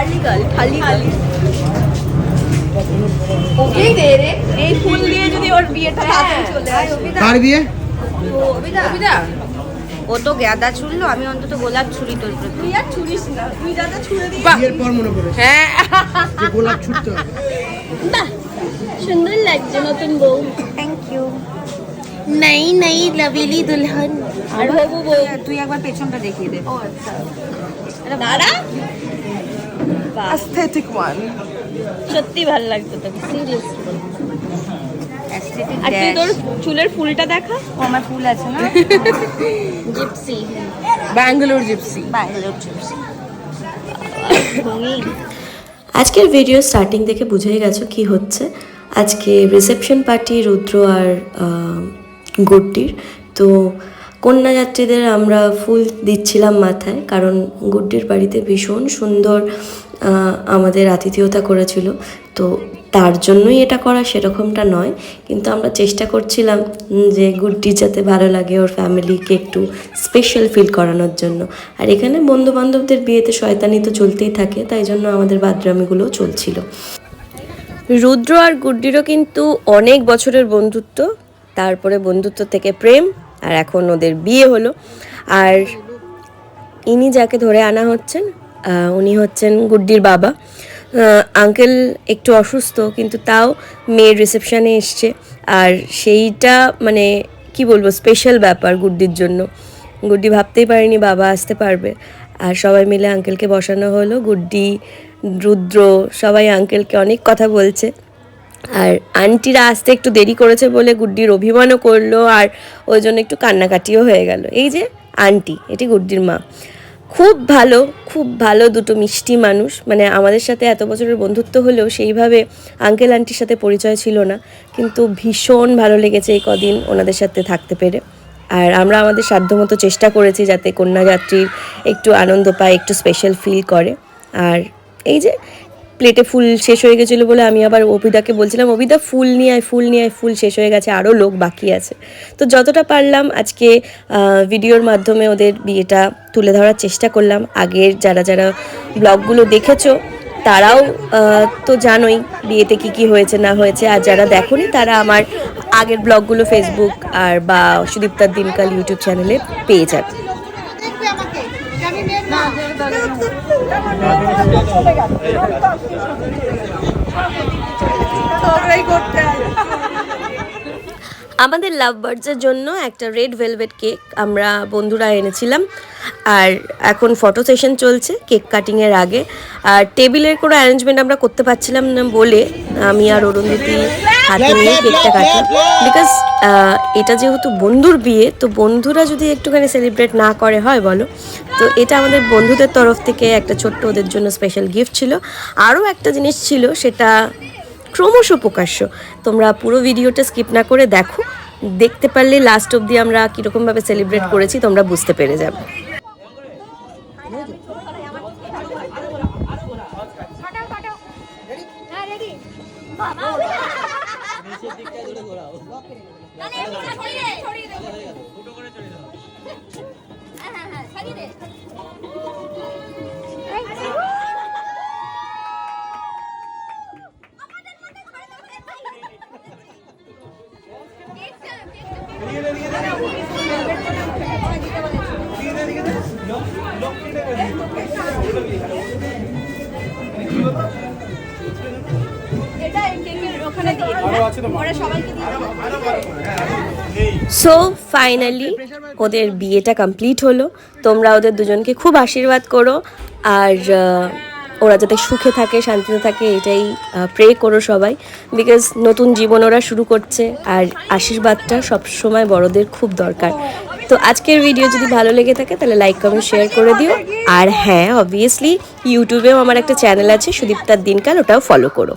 খালি গাল খালি গাল ওকেই দে রে। এই ফুল দিয়ে যদি ওর বিয়েটা তাড়াতাড়ি চলে আসে। কার বিয়ে? অভিদা ও তো গাঁদা ছুড়লো, আমি অন্তত গোলাপ ছুরি তোর প্রতি। তুই আর ছুরিস না, তুই গাঁদা ছুঁড়ে দিয়ে। বিয়ের পর মনে পড়ে হ্যাঁ যে গোলাপ ছুটতে হবে। বাহ সুন্দর লাগছে নতুন বউ। Thank you. নাই নাই লাভলি দুলহন। আর হবু বউ, তুই একবার পেছনটা দেখিয়ে দে। ও আচ্ছা দাঁড়া অ্যাস্থেটিক ওয়ান। সত্যি ভালো লাগতো তোকে সিরিয়াসলি। অ্যাস্থেটিক আর তুই তোর চুলের ফুলটা দেখা। আমার ফুল আছে না? Gypsy Bangalore gypsy. Bangalore chips. আজকের ভিডিও স্টার্টিং থেকে বুঝেই গেছো কি হচ্ছে। আজকে রিসেপশন পার্টি রুদ্র আর গুড্ডির। তো কন্যাযাত্রীদের আমরা ফুল দিচ্ছিলাম মাথায়, কারণ গুড্ডির বাড়িতে ভীষণ সুন্দর আমাদের আতিথেয়তা করেছিল। তো তার জন্যই এটা করা সেরকমটা নয়, কিন্তু আমরা চেষ্টা করছিলাম যে গুড্ডির যাতে ভালো লাগে, ওর ফ্যামিলিকে একটু স্পেশাল ফিল করানোর জন্য। আর এখানে বন্ধুবান্ধবদের বিয়েতে শয়তানি তো চলতেই থাকে, তাই জন্য আমাদের বাদরামিগুলোও চলছিল। রুদ্র আর গুড্ডিরও কিন্তু অনেক বছরের বন্ধুত্ব, তারপরে বন্ধুত্ব থেকে প্রেম, আর এখন ওদের বিয়ে হলো। আর ইনি যাকে ধরে আনা হচ্ছেন উনি হচ্ছেন গুড্ডির বাবা। আঙ্কেল একটু অসুস্থ, কিন্তু তাও মেয়ের রিসেপশানে এসছে। আর সেইটা মানে কি বলবো, স্পেশাল ব্যাপার গুড্ডির জন্য। গুড্ডি ভাবতেই পারেনি বাবা আসতে পারবে। আর সবাই মিলে আঙ্কেলকে বসানো হলো। গুড্ডি, রুদ্র সবাই আঙ্কেলকে অনেক কথা বলছে। আর আন্টিরা আসতে একটু দেরি করেছে বলে গুড্ডির অভিমানও করলো, আর ওই জন্য একটু কান্নাকাটিও হয়ে গেল। এই যে আন্টি, এটি গুড্ডির মা। খুব ভালো দুটো মিষ্টি মানুষ। মানে আমাদের সাথে এত বছরের বন্ধুত্ব হলেও সেইভাবে আঙ্কেল আন্টির সাথে পরিচয় ছিল না, কিন্তু ভীষণ ভালো লেগেছে এই কদিন ওনাদের সাথে থাকতে পেরে। আর আমরা আমাদের সাধ্যমতো চেষ্টা করেছি যাতে কন্যাযাত্রীর একটু আনন্দ পায়, একটু স্পেশাল ফিল করে। আর এই যে প্লেটে ফুল শেষ হয়ে গেছিলো বলে আমি আবার অভিদাকে বলছিলাম, অভিদা ফুল নিয়ে আয়, ফুল নিয়ে আয়, ফুল শেষ হয়ে গেছে, আরও লোক বাকি আছে। তো যতটা পারলাম আজকে ভিডিওর মাধ্যমে ওদের বিয়েটা তুলে ধরার চেষ্টা করলাম। আগের যারা ব্লগগুলো দেখেছো তারাও তো জানোই বিয়েতে কি হয়েছে না হয়েছে। আর যারা দেখোনি তারা আমার আগের ব্লগগুলো ফেসবুক আর বা সুদীপ্তার দিনকাল ইউটিউব চ্যানেলে পেয়ে যাবে। আমাদের লাভ বার্ডসের জন্য একটা রেড ভেলভেট কেক আমরা বন্ধুরা এনেছিলাম। আর এখন ফটো সেশন চলছে কেক কাটিংয়ের আগে। আর টেবিলের কোনো অ্যারেঞ্জমেন্ট আমরা করতে পারছিলাম না বলে আমি আর অরুন্ধতী হাতে নিয়ে কেকটা কাটলাম। বিকজ এটা যেহেতু বন্ধুর বিয়ে, তো বন্ধুরা যদি একটুখানি সেলিব্রেট না করে হয় বলো। তো এটা আমাদের বন্ধুদের তরফ থেকে একটা ছোট্ট ওদের জন্য স্পেশাল গিফট ছিল। আরও একটা জিনিস ছিল, সেটা ক্রমশ প্রকাশ্য। তোমরা পুরো ভিডিওটা স্কিপ না করে দেখো, দেখতে পারলে লাস্ট অবধি আমরা কীরকমভাবে সেলিব্রেট করেছি তোমরা বুঝতে পেরে যাবে। সো ফাইনালি ওদের বিয়েটা কমপ্লিট হলো। তোমরা ওদের দুজনকে খুব আশীর্বাদ করো, আর ওরা যাতে সুখে থাকে, শান্তিতে থাকে, এটাই প্রে করো সবাই। বিকজ নতুন জীবন ওরা শুরু করছে, আর আশীর্বাদটা সবসময় বড়দের খুব দরকার। তো আজকের ভিডিও যদি ভালো লেগে থাকে তাহলে লাইক কমেন্ট শেয়ার করে দিও। আর হ্যাঁ, অবভিয়াসলি ইউটিউবেও আমার একটা চ্যানেল আছে সুদীপ্তার দিনকাল, ওটাও ফলো করো।